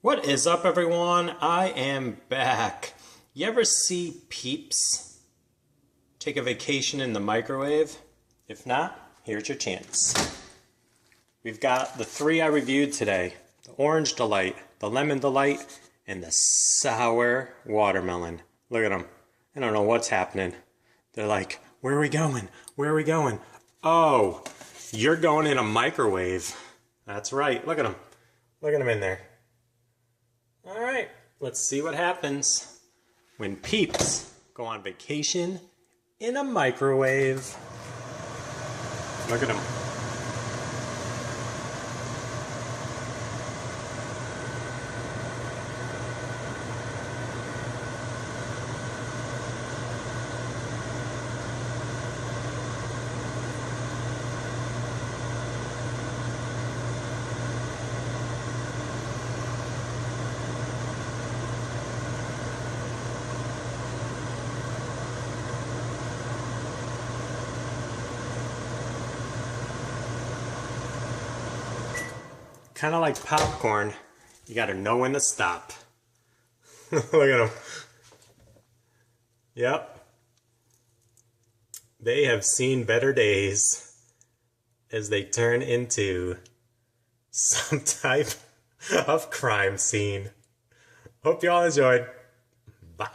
What is up, everyone? I am back. You ever see Peeps take a vacation in the microwave? If not, here's your chance. We've got the three I reviewed today: the Orange Delight, the Lemon Delight, and the Sour Watermelon. Look at them. I don't know what's happening. They're like, where are we going? Where are we going? Oh, you're going in a microwave. That's right. Look at them. Look at them in there. All right, let's see what happens when Peeps go on vacation in a microwave. Look at them. Kind of like popcorn, you gotta know when to stop. Look at them. Yep. They have seen better days as they turn into some type of crime scene. Hope you all enjoyed. Bye.